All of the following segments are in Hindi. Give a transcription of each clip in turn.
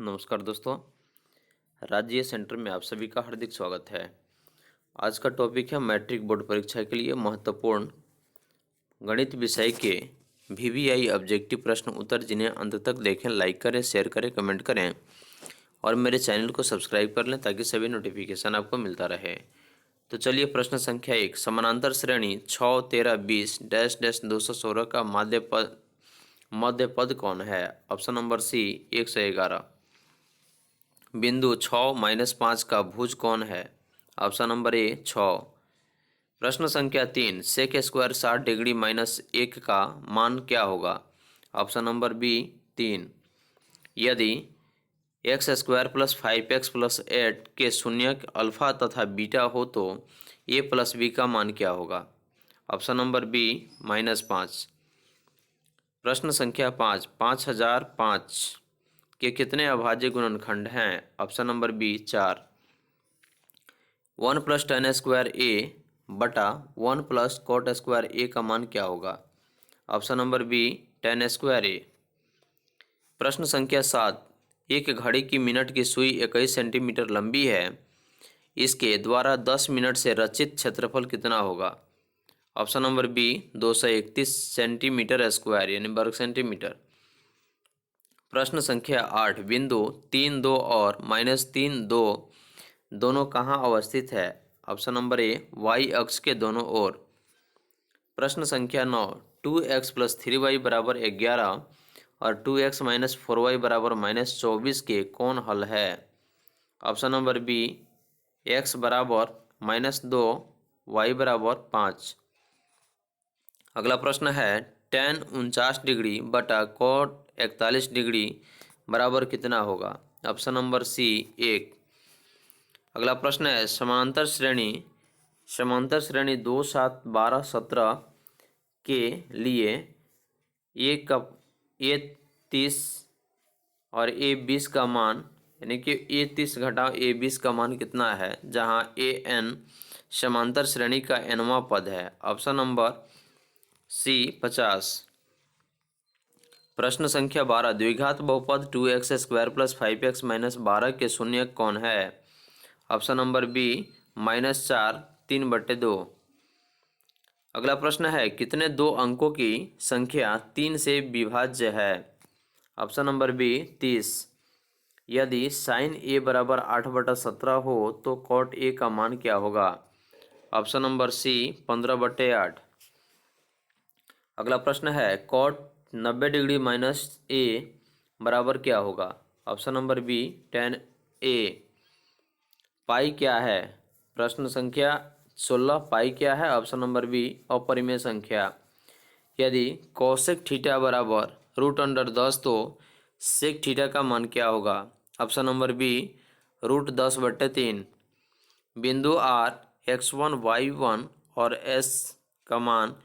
नमस्कार दोस्तों। राज्य सेंटर में आप सभी का हार्दिक स्वागत है। आज का टॉपिक है मैट्रिक बोर्ड परीक्षा के लिए महत्वपूर्ण गणित विषय के वीवीआई ऑब्जेक्टिव प्रश्न उत्तर, जिन्हें अंत तक देखें, लाइक करें, शेयर करें, कमेंट करें और मेरे चैनल को सब्सक्राइब कर लें ताकि सभी नोटिफिकेशन आपको मिलता रहे। तो चलिए, प्रश्न संख्या 1, समानांतर श्रेणी 6, 13, 20 डैश डैश 216 का मध्य पद कौन है? Option number C 111। बिंदु 6-5 का भुज कौन है? Option number A 6। प्रश्न संख्या 3, सेक स्क्वायर 60 डिग्री माइनस 1 का मान क्या होगा? Option number B 3। यदि x square plus 5x plus 8 के शून्यक अल्फा तथा बीटा हो तो ए प्लस बी का मान क्या होगा? Option number B -5। प्रश्न संख्या 5, 5005 के कितने अभाज्य गुणनखंड हैं? Option number B 4। 1 + tan square A बटा 1 + cot स्क्वायर ए का मान क्या होगा? Option number B tan square A. प्रश्न संख्या 7, एक घड़ी की मिनट की सुई 21 सेंटीमीटर लंबी है, इसके द्वारा 10 मिनट से रचित क्षेत्रफल कितना होगा? Option number B 231 centimetre square यानी वर्ग सेंटीमीटर। प्रश्न संख्या 8, बिंदु 3, 2 और -3, 2 दोनों कहाँ अवस्थित है? ऑप्शन नंबर ए वाई अक्ष के दोनों ओर। प्रश्न संख्या 9, 2x + 3y = 11 और 2x - 4y = -24 के कौन हल है? Option number B x = -2 y = 5। अगला प्रश्न है, tan 49 डिग्री बटा cot 41 डिग्री बराबर कितना होगा? Option number C 1। अगला प्रश्न है, समांतर श्रेणी 2, 7, 12, 17 के लिए ए 30 और ए 20 का मान, यानी कि ए 30 घटाओ ए 20 का मान कितना है, जहां ए एन समांतर श्रेणी का nवां पद है? Option number C 50। प्रश्न संख्या 12, द्विघात बहुपद 2x² + 5x - 12 के शून्यक कौन है? Option number B -4 3/2। अगला प्रश्न है, कितने दो अंकों की संख्या 3 से विभाज्य है? Option number B 30। यदि sin a = 8/17 हो तो cot a का मान क्या होगा? Option number C 15/8। अगला प्रश्न है, cot 90 डिग्री माइनस a बराबर क्या होगा? Option number B tan a। Pi क्या है? प्रश्न संख्या 16, पाई क्या है? ऑप्शन नंबर बी अपरिमेय संख्या। यदि cosec थीटा बराबर √10 तो sec थीटा का मान क्या होगा? Option number B √10/3। बिंदु R x1 y1 और S का मान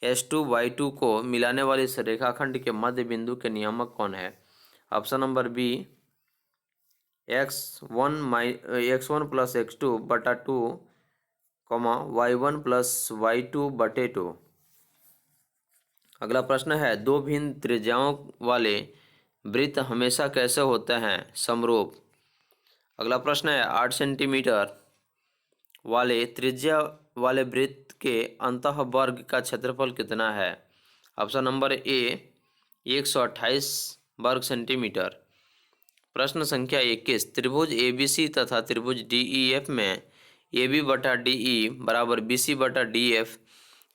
S2 y2 को मिलाने वाले इस रेखाखंड के मध्य बिंदु के नियामक कौन है? Option number B x1 + x2 बटा 2, y1 + y2/2। अगला प्रश्न है, दो भिन्न त्रिज्याओं वाले वृत्त हमेशा कैसे होते हैं? समरूप। अगला प्रश्न है, 8 सेंटीमीटर वाले त्रिज्या वाले वृत्त के अंतःवर्ग का क्षेत्रफल कितना है? ऑप्शन नंबर ए 128 वर्ग सेंटीमीटर। प्रश्न संख्या 21, त्रिभुज ABC तथा त्रिभुज DEF में AB/DE = BC/DF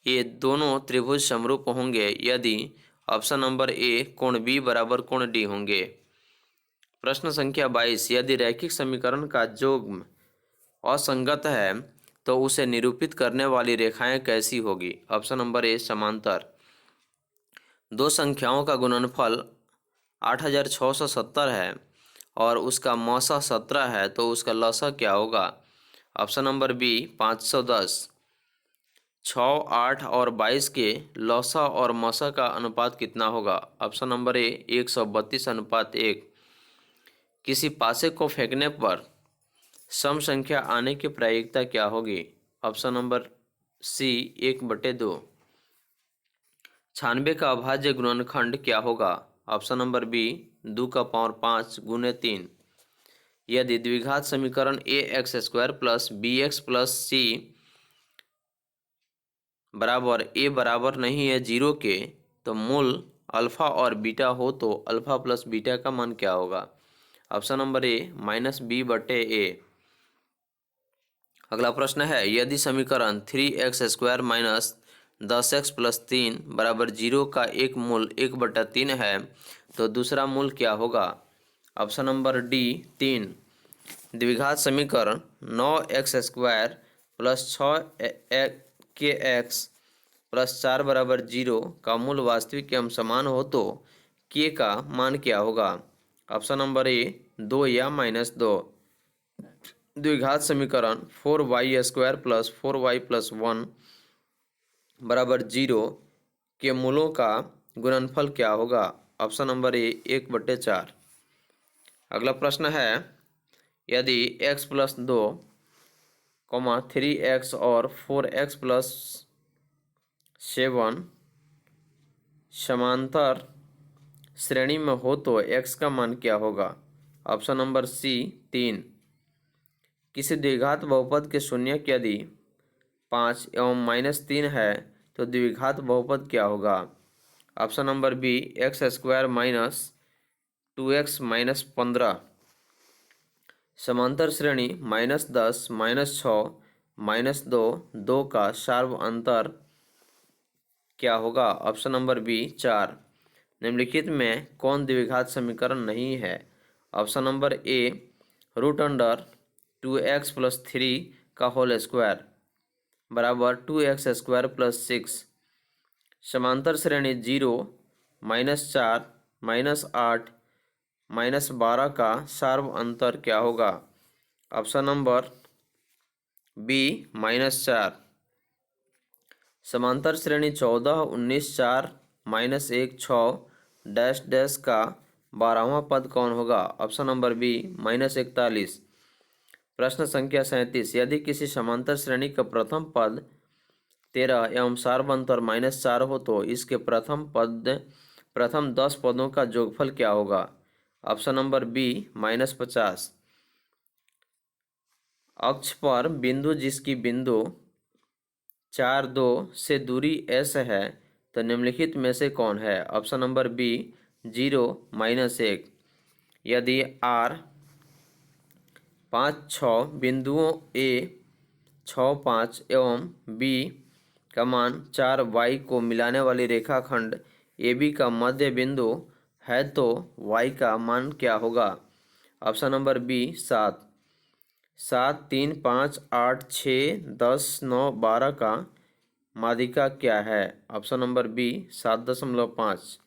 ये दोनों त्रिभुज समरूप होंगे यदि ऑप्शन नंबर ए कोण B = कोण D होंगे। प्रश्न संख्या 22, यदि रैखिक समीकरण का जोग्म असंगत है तो उसे निरूपित करने वाली रेखाएं कैसी होगी? ऑप्शन नंबर ए समांतर। दो संख्याओं का गुणनफल 8670 है और उसका मौसा 17 है तो उसका लसा क्या होगा? Option number B 510। 6, 8 और 22 के लसा और मसा का अनुपात कितना होगा? ऑप्शन नंबर ए 132:1। किसी पासे को फेंकने पर सम संख्या आने की प्रायिकता क्या होगी? ऑप्शन नंबर सी 1/2। 96 का अभाज्य गुणनखंड क्या होगा? ऑप्शन नंबर बी 2 का पावर 5 गुने 3। यदि द्विघात समीकरण A X square plus B X plus C बराबर ए बराबर नहीं है 0 के, तो मूल अल्फा और बीटा हो तो अल्फा प्लस बीटा का मान क्या होगा? ऑप्शन नंबर ए -b/a। अगला प्रश्न है, यदि समीकरण 3x² माइनस 10x प्लस 3 बराबर 0 का एक मूल 1/3 है, तो दूसरा मूल क्या होगा? Option number D 3। द्विघात समीकरण 9x² प्लस 6kx प्लस 4 बराबर 0 का मूल वास्तविक एवं समान हो तो k का मान क्या होगा? ऑप्शन नंबर ए 2 या -2। द्विघात समीकरण 4y² प्लस 4y प्लस 1 बराबर 0 के मूलों का गुणनफल क्या होगा? ऑप्शन नंबर ए 1/4। अगला प्रश्न है, यदि x प्लस 2, 3x और 4x प्लस 7 समांतर श्रेणी में हो तो x का मान क्या होगा? Option number C 3। किसी द्विघात बहुपद के शून्यक यदि 5 एवं -3 है तो द्विघात बहुपद क्या होगा? Option number B x² minus 2x minus 15। समांतर श्रेणी -10 -6 -2 2 का शार्व अंतर क्या होगा? Option number B 4। निम्नलिखित में कौन द्विघात समीकरण नहीं है? ऑप्शन नंबर ए √2x प्लस 3 का होल स्क्वायर बराबर 2x² प्लस 6। समांतर श्रेणी 0 -4 -8 -12 का सार्व अंतर क्या होगा? Option number B -4। समांतर श्रेणी 14 19 4 -1 6 डैश डैश का 12वां पद कौन होगा? Option number B -41। प्रश्न संख्या 37। यदि किसी समांतर श्रेणी का प्रथम पद 13 एवं सार्व अंतर -4 हो तो इसके प्रथम 10 पदों का जोगफल क्या होगा? Option number B -50। अक्ष पर बिंदु जिसकी बिंदु 4 2 से दूरी s है, तो निम्नलिखित में से कौन है? Option number B 0 -1। यदि r 5 6 बिंदुओं a 6 5 एवं b का मान 4 y को मिलाने वाली रेखाखंड AB का मध्य बिंदु है तो y का मान क्या होगा? Option number B 7। 7 3 5 8 6 10 9 12 का माध्यिका क्या है? Option number B 7.5।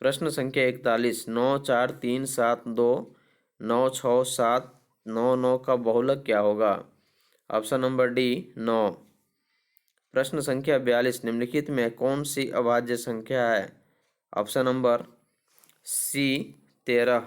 प्रश्न संख्या 41। 9 4 3 7 2 9 6 7 9 9 का बहुलक क्या होगा? Option number D 9। प्रश्न संख्या 42। निम्नलिखित में कौन सी अभाज्य संख्या है? Option number C 13।